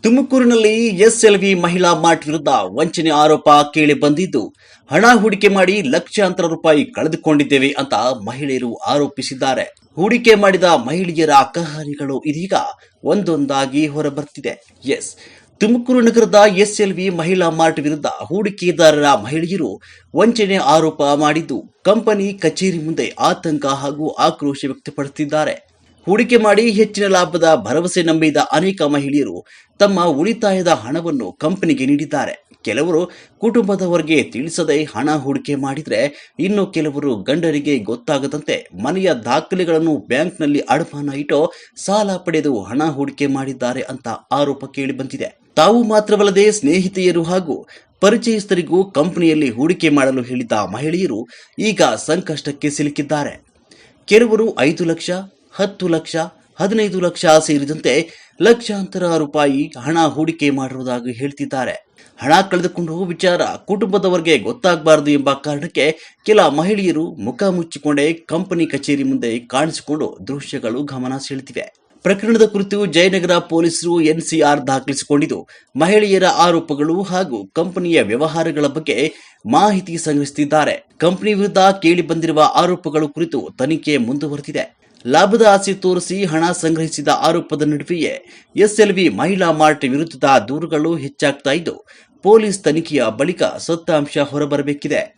ತುಮಕೂರಿನಲ್ಲಿ ಎಸ್ಎಲ್ವಿ ಮಹಿಳಾ ಮಾರ್ಟ್ ವಿರುದ್ಧ ವಂಚನೆ ಆರೋಪ ಕೇಳಿ ಬಂದಿದ್ದು, ಹಣ ಹೂಡಿಕೆ ಮಾಡಿ ಲಕ್ಷಾಂತರ ರೂಪಾಯಿ ಕಳೆದುಕೊಂಡಿದ್ದೇವೆ ಅಂತ ಮಹಿಳೆಯರು ಆರೋಪಿಸಿದ್ದಾರೆ. ಹೂಡಿಕೆ ಮಾಡಿದ ಮಹಿಳೆಯರ ಕಹಾನಿಗಳು ಇದೀಗ ಒಂದೊಂದಾಗಿ ಹೊರಬರ್ತಿದೆ. ತುಮಕೂರು ನಗರದ ಎಸ್ಎಲ್ವಿ ಮಹಿಳಾ ಮಾರ್ಟ್ ವಿರುದ್ಧ ಹೂಡಿಕೆದಾರರ ಮಹಿಳೆಯರು ವಂಚನೆ ಆರೋಪ ಮಾಡಿದ್ದು, ಕಂಪನಿ ಕಚೇರಿ ಮುಂದೆ ಆತಂಕ ಹಾಗೂ ಆಕ್ರೋಶ ವ್ಯಕ್ತಪಡಿಸುತ್ತಿದ್ದಾರೆ. ಹೂಡಿಕೆ ಮಾಡಿ ಹೆಚ್ಚಿನ ಲಾಭದ ಭರವಸೆ ನಂಬಿದ ಅನೇಕ ಮಹಿಳೆಯರು ತಮ್ಮ ಉಳಿತಾಯದ ಹಣವನ್ನು ಕಂಪನಿಗೆ ನೀಡಿದ್ದಾರೆ. ಕೆಲವರು ಕುಟುಂಬದವರಿಗೆ ತಿಳಿಸದೆ ಹಣ ಹೂಡಿಕೆ ಮಾಡಿದರೆ, ಇನ್ನು ಕೆಲವರು ಗಂಡರಿಗೆ ಗೊತ್ತಾಗದಂತೆ ಮನೆಯ ದಾಖಲೆಗಳನ್ನು ಬ್ಯಾಂಕ್ನಲ್ಲಿ ಅಡಮಾನ ಇಟ್ಟು ಸಾಲ ಪಡೆದು ಹಣ ಹೂಡಿಕೆ ಮಾಡಿದ್ದಾರೆ ಅಂತ ಆರೋಪ ಕೇಳಿ ಬಂದಿದೆ. ತಾವು ಮಾತ್ರವಲ್ಲದೆ ಸ್ನೇಹಿತೆಯರು ಹಾಗೂ ಪರಿಚಯಸ್ಥರಿಗೂ ಕಂಪನಿಯಲ್ಲಿ ಹೂಡಿಕೆ ಮಾಡಲು ಹೇಳಿದ ಮಹಿಳೆಯರು ಈಗ ಸಂಕಷ್ಟಕ್ಕೆ ಸಿಲುಕಿದ್ದಾರೆ. ಕೆಲವರು 5 ಲಕ್ಷ, 10 ಲಕ್ಷ, 15 ಲಕ್ಷ ಸೇರಿದಂತೆ ಲಕ್ಷಾಂತರ ರೂಪಾಯಿ ಹಣ ಹೂಡಿಕೆ ಮಾಡಿರುವುದಾಗಿ ಹೇಳ್ತಿದ್ದಾರೆ. ಹಣ ಕಳೆದುಕೊಂಡು ವಿಚಾರ ಕುಟುಂಬದವರಿಗೆ ಗೊತ್ತಾಗಬಾರದು ಎಂಬ ಕಾರಣಕ್ಕೆ ಕೆಲ ಮಹಿಳೆಯರು ಮುಖ ಮುಚ್ಚಿಕೊಂಡೇ ಕಂಪನಿ ಕಚೇರಿ ಮುಂದೆ ಕಾಣಿಸಿಕೊಂಡು ದೃಶ್ಯಗಳು ಗಮನ ಸೆಳೆದಿವೆ. ಪ್ರಕರಣದ ಕುರಿತು ಜಯನಗರ ಪೊಲೀಸರು ಎನ್ಸಿಆರ್ ದಾಖಲಿಸಿಕೊಂಡಿದ್ದು, ಮಹಿಳೆಯರ ಆರೋಪಗಳು ಹಾಗೂ ಕಂಪನಿಯ ವ್ಯವಹಾರಗಳ ಬಗ್ಗೆ ಮಾಹಿತಿ ಸಂಗ್ರಹಿಸುತ್ತಿದ್ದಾರೆ. ಕಂಪನಿ ವಿರುದ್ಧ ಕೇಳಿ ಬಂದಿರುವ ಆರೋಪಗಳ ಕುರಿತು ತನಿಖೆ ಮುಂದುವರೆದಿದೆ. ಲಾಭದ ಆಸೆ ತೋರಿಸಿ ಹಣ ಸಂಗ್ರಹಿಸಿದ ಆರೋಪದ ನಡುವೆಯೇ ಎಸ್ಎಲ್ವಿ ಮಹಿಳಾ ಮಾರ್ಟ್ ವಿರುದ್ಧದ ದೂರುಗಳು ಹೆಚ್ಚಾಗ್ತಾ ಇದ್ದು, ಪೊಲೀಸ್ ತನಿಖೆಯ ಬಳಿಕ ಸತ್ಯಾಂಶ ಹೊರಬರಬೇಕಿದೆ.